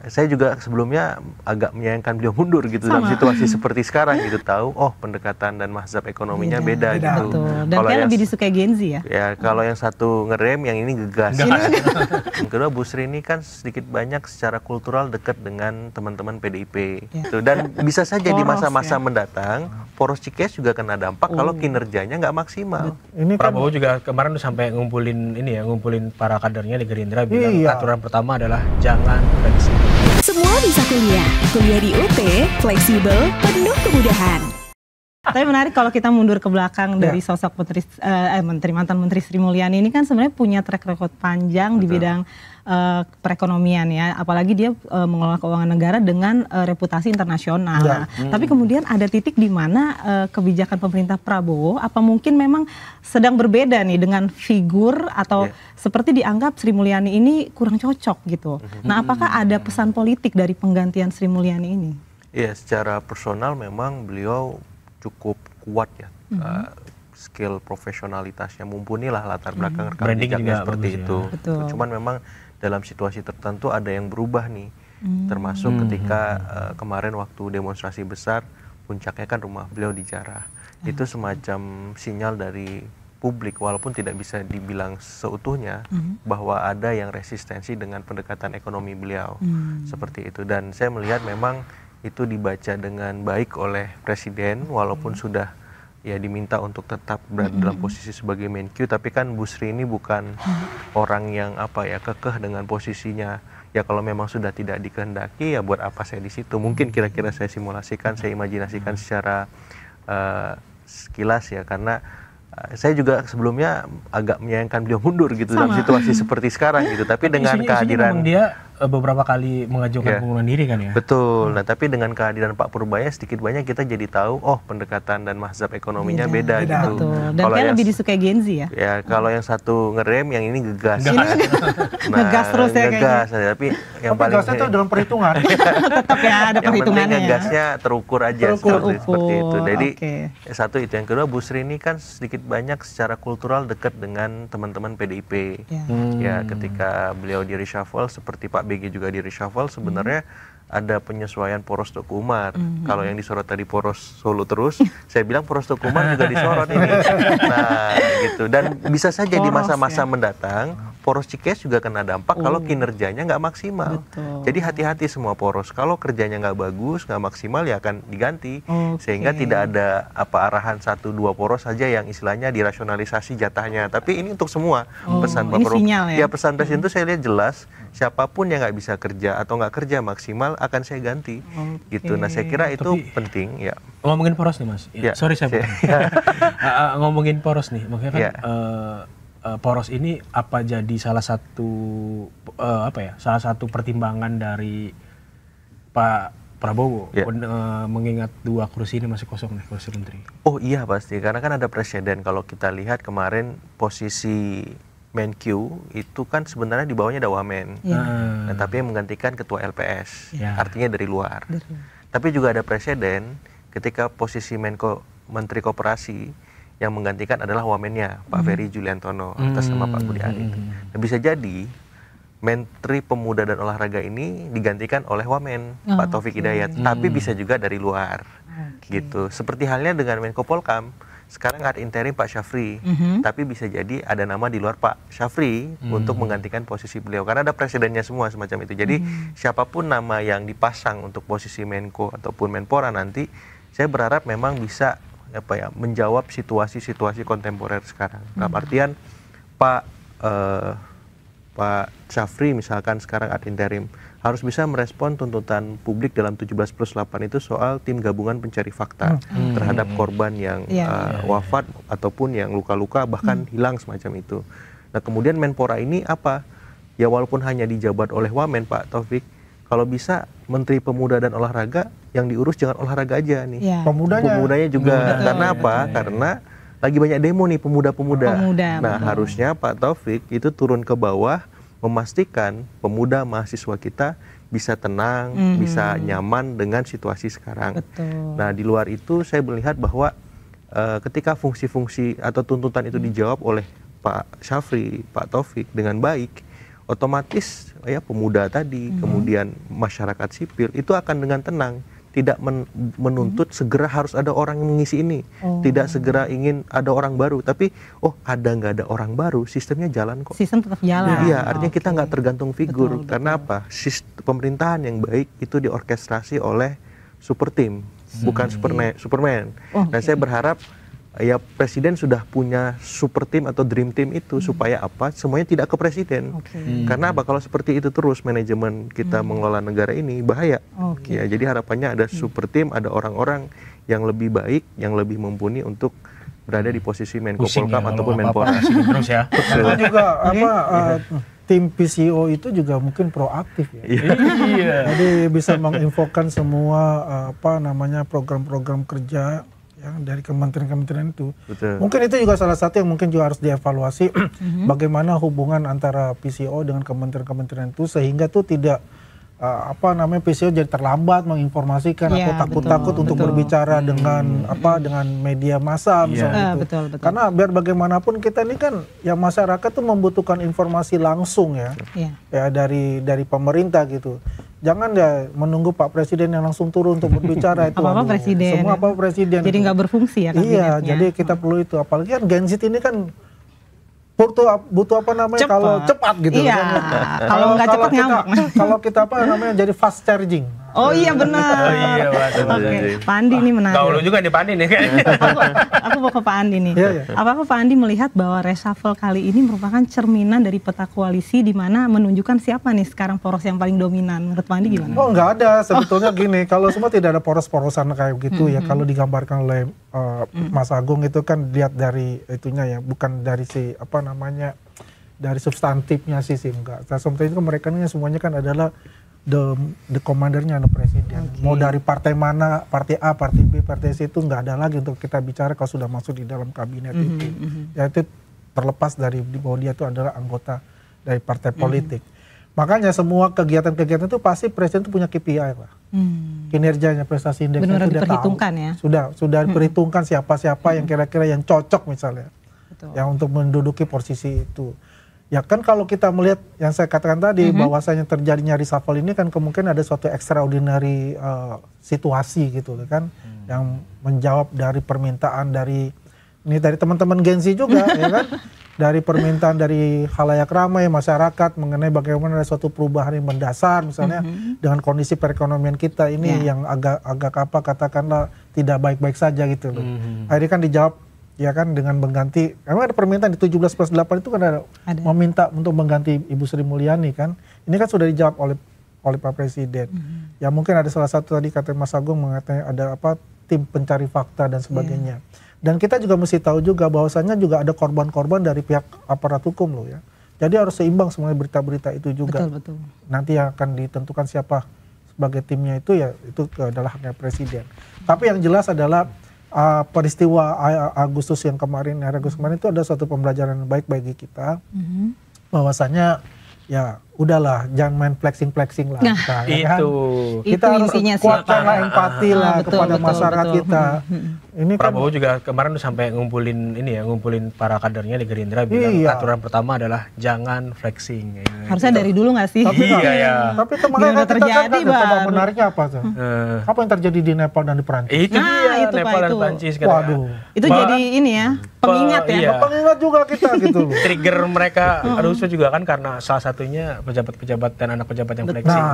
saya juga sebelumnya agak menyayangkan beliau mundur gitu dalam situasi seperti sekarang gitu, tahu pendekatan dan mazhab ekonominya beda gitu. Betul. Dan kayak lebih disukai Gen Z ya. Ya kalau yang satu ngerem, yang ini gegas. Yang kedua, Bu Sri ini kan sedikit banyak secara kultural dekat dengan teman-teman PDIP. Gitu. Dan bisa saja di masa-masa mendatang poros Cikeas juga kena dampak kalau kinerjanya nggak maksimal. Ini Prabowo juga kemarin sampai ngumpulin para kadernya di Gerindra, bilang aturan pertama adalah jangan prediksi. Semua bisa kuliah. Kuliah di UT, fleksibel, penuh kemudahan. Tapi menarik kalau kita mundur ke belakang dari sosok mantan Menteri Sri Mulyani ini kan sebenarnya punya track record panjang di bidang perekonomian ya, apalagi dia mengelola keuangan negara dengan reputasi internasional. Tapi kemudian ada titik di mana kebijakan pemerintah Prabowo apa mungkin memang sedang berbeda nih dengan figur atau seperti dianggap Sri Mulyani ini kurang cocok gitu. Nah, apakah ada pesan politik dari penggantian Sri Mulyani ini? Iya, secara personal memang beliau cukup kuat ya, skill profesionalitasnya mumpuni lah, latar belakang rekam jejaknya seperti itu. Cuman memang dalam situasi tertentu ada yang berubah nih, termasuk ketika kemarin waktu demonstrasi besar, puncaknya kan rumah beliau dijarah. Itu semacam sinyal dari publik, walaupun tidak bisa dibilang seutuhnya, bahwa ada yang resistensi dengan pendekatan ekonomi beliau, seperti itu. Dan saya melihat memang itu dibaca dengan baik oleh Presiden, walaupun sudah ya diminta untuk tetap berada dalam posisi sebagai Menkyu, tapi kan Bu Sri ini bukan orang yang kekeh dengan posisinya. Ya kalau memang sudah tidak dikehendaki, ya buat apa saya di situ? Mungkin kira-kira saya simulasikan, saya imajinasikan secara sekilas ya, karena saya juga sebelumnya agak menyayangkan beliau mundur gitu dalam situasi seperti sekarang gitu. Tapi dengan kehadiran dia beberapa kali mengajukan pengunduran diri kan ya. Betul. Nah, tapi dengan kehadiran Pak Purbaya sedikit banyak kita jadi tahu pendekatan dan mazhab ekonominya beda gitu. Dan kayak lebih disukai Gen Z ya. Ya, kalau yang satu ngerem, yang ini gegas. Ngegas terus ya kayaknya. Tapi yang paling gasnya itu dalam perhitungan. Tetap ya ada perhitungannya. Yang ngegasnya terukur aja seperti itu. Jadi satu itu, yang kedua Bu Sri ini kan sedikit banyak secara kultural dekat dengan teman-teman PDIP. Ya, ketika beliau di reshuffle seperti Pak BG juga di reshuffle, sebenarnya ada penyesuaian poros Teguh Umar. Kalau yang disorot tadi poros Solo terus, saya bilang poros Teguh Umar juga disorot ini. Nah, gitu. Dan bisa saja di masa-masa mendatang poros Cikeas juga kena dampak kalau kinerjanya nggak maksimal. Jadi hati-hati semua poros. Kalau kerjanya nggak bagus, nggak maksimal, ya akan diganti. Sehingga tidak ada arahan 1-2 poros saja yang istilahnya dirasionalisasi jatahnya. Tapi ini untuk semua. Pesan Pak Prabowo. Ya, pesan Presiden itu saya lihat jelas. Siapapun yang nggak bisa kerja atau nggak kerja maksimal akan saya ganti, gitu. Nah, saya kira itu penting ya. Ngomongin poros nih Mas, sorry saya ngomongin poros nih, makanya kan poros ini apa jadi salah satu salah satu pertimbangan dari Pak Prabowo mengingat 2 kursi ini masih kosong nih, kursi menteri. Oh iya pasti, karena kan ada presiden. Kalau kita lihat kemarin posisi Menkyu itu kan sebenarnya di bawahnya ada Wamen, nah, tapi yang menggantikan ketua LPS, artinya dari luar. Tapi juga ada presiden ketika posisi Menteri Koperasi yang menggantikan adalah Wamennya, Pak Ferry Juliantono atas nama Pak Budi Ari. Nah, bisa jadi Menteri Pemuda dan Olahraga ini digantikan oleh Wamen, Pak Taufik Hidayat, tapi bisa juga dari luar, gitu. Seperti halnya dengan Menko Polkam. Sekarang ada interim Pak Syafri, tapi bisa jadi ada nama di luar Pak Syafri untuk menggantikan posisi beliau. Karena ada presidennya semua semacam itu. Jadi siapapun nama yang dipasang untuk posisi Menko ataupun Menpora nanti, saya berharap memang bisa menjawab situasi-situasi kontemporer sekarang. Dalam artian Pak Syafri misalkan sekarang ad interim harus bisa merespon tuntutan publik dalam 17+8 itu soal tim gabungan pencari fakta terhadap korban yang wafat ataupun yang luka-luka bahkan hilang semacam itu. Nah, kemudian Menpora ini apa? Ya walaupun hanya dijabat oleh Wamen Pak Taufik, kalau bisa Menteri Pemuda dan Olahraga yang diurus jangan olahraga aja nih. Pemudanya juga. Karena apa? Karena lagi banyak demo nih pemuda-pemuda. Nah, harusnya Pak Taufik itu turun ke bawah memastikan pemuda mahasiswa kita bisa tenang, bisa nyaman dengan situasi sekarang. Nah, di luar itu saya melihat bahwa ketika fungsi-fungsi atau tuntutan itu dijawab oleh Pak Syafri, Pak Taufik dengan baik, otomatis ya pemuda tadi, kemudian masyarakat sipil itu akan dengan tenang, tidak menuntut segera harus ada orang yang mengisi ini, tidak segera ingin ada orang baru, tapi ada nggak ada orang baru, sistemnya jalan kok. Sistem tetap jalan. Iya, artinya kita nggak tergantung figur, karena apa? Pemerintahan yang baik itu diorkestrasi oleh super team, bukan Superman. Dan saya berharap ya presiden sudah punya super team atau dream team itu supaya apa? Semuanya tidak ke presiden. Karena apa? Kalau seperti itu terus manajemen kita mengelola negara ini bahaya. Ya, jadi harapannya ada super team, ada orang-orang yang lebih baik, yang lebih mumpuni untuk berada di posisi Menko Polhukam ataupun Menpora. Terus ya. Itu juga tim PCO itu juga mungkin proaktif ya. Jadi bisa menginfokan semua program-program kerja yang dari kementerian-kementerian itu. Betul. Mungkin itu juga salah satu yang mungkin juga harus dievaluasi bagaimana hubungan antara PCO dengan kementerian-kementerian itu sehingga tuh tidak PCO jadi terlambat menginformasikan atau takut-takut untuk berbicara dengan dengan media massa misalnya itu. Betul. Karena biar bagaimanapun kita ini kan ya masyarakat tuh membutuhkan informasi langsung ya dari pemerintah gitu. Jangan ya menunggu Pak Presiden yang langsung turun untuk berbicara itu. Apa-apa presiden. Semua apa presiden. Jadi nggak berfungsi ya kabinetnya. Iya, jadi kita perlu itu. Apalagi kan Gen Z ini kan butuh kalau cepat gitu. Iya. Kalau nggak cepat ngambek. Kalau kita jadi fast charging. Oh iya benar. Iya, Oke, Pak Andi ini menarik. Gaul juga nih Pak Andi nih kayaknya. Aku mau ke Pak Andi nih. Apakah Pak Andi melihat bahwa reshuffle kali ini merupakan cerminan dari peta koalisi di mana menunjukkan siapa nih sekarang poros yang paling dominan? Menurut Pak Andi gimana? Oh nggak ada, sebetulnya gini, kalau semua tidak ada poros-porosan kayak gitu ya. Kalau digambarkan oleh Mas Agung itu kan lihat dari itunya ya, bukan dari dari substantifnya sih enggak. Substantif mereka ini semuanya kan adalah the commandernya ada presiden. Mau dari partai mana, partai A, partai B, partai C itu nggak ada lagi untuk kita bicara kalau sudah masuk di dalam kabinet itu. Ya itu terlepas dari bahwa dia itu adalah anggota dari partai politik. Makanya semua kegiatan-kegiatan itu pasti presiden itu punya KPI lah. Kinerjanya, prestasi indeksnya itu dia tahu. Ya? Sudah diperhitungkan siapa-siapa yang kira-kira yang cocok misalnya. Yang untuk menduduki posisi itu. Ya kan kalau kita melihat yang saya katakan tadi bahwasanya terjadinya reshuffle ini kan kemungkinan ada suatu extraordinary situasi gitu kan yang menjawab dari permintaan dari teman-teman Gen Z juga ya kan, dari permintaan dari khalayak ramai masyarakat mengenai bagaimana ada suatu perubahan yang mendasar misalnya dengan kondisi perekonomian kita ini yang agak katakanlah tidak baik-baik saja gitu loh. Akhirnya kan dijawab ya kan dengan mengganti, emang ada permintaan di 17+8 itu kan ada meminta untuk mengganti Ibu Sri Mulyani kan. Ini kan sudah dijawab oleh Pak Presiden. Ya mungkin ada salah satu tadi kata Mas Agung mengatakan ada tim pencari fakta dan sebagainya. Dan kita juga mesti tahu juga bahwasannya juga ada korban-korban dari pihak aparat hukum loh ya. Jadi harus seimbang semuanya berita-berita itu juga. Betul. Nanti yang akan ditentukan siapa sebagai timnya itu ya itu adalah haknya Presiden. Tapi yang jelas adalah peristiwa Agustus kemarin itu ada suatu pembelajaran yang baik bagi kita bahwasanya ya udahlah jangan main flexing lah kita, ya kan? Kita harus kuatkanlah empati lah kepada masyarakat kita. Ini Prabowo juga kemarin sampai ngumpulin para kadernya di Gerindra bilang aturan pertama adalah jangan flexing. Harusnya dari dulu nggak sih? Tapi kemarin terjadi menariknya apa tuh? Apa yang terjadi di Nepal dan di Perancis? Itu dia Nepal dan Perancis. Waduh. Itu jadi ini ya pengingat ya. Pengingat juga kita gitu loh. Trigger mereka harusnya juga kan karena salah satunya pejabat-pejabat dan anak pejabat yang flexing.